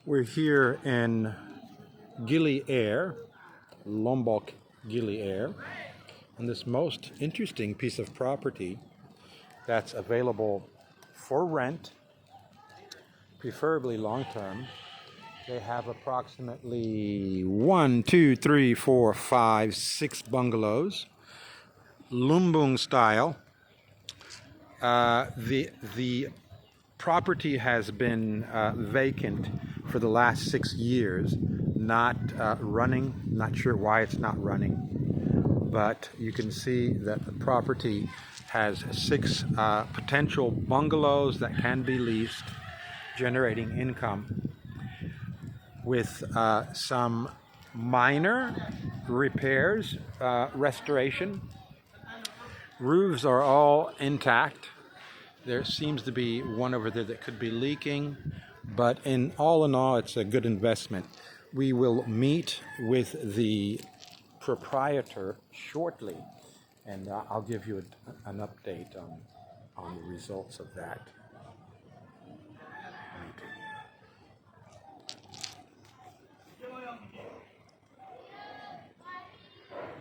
We're here in Gili Air, Lumbung, Gili Air, on this most interesting piece of property that's available for rent, preferably long term. They have approximately 6 bungalows, Lumbung style. The property has been vacant for the last 6 years, not running. Not sure why it's not running, but you can see that the property has 6 potential bungalows that can be leased, generating income with some minor repairs, restoration. Roofs are all intact. There seems to be one over there that could be leaking, but in all, it's a good investment. We will meet with the proprietor shortly, and I'll give you an update on the results of that.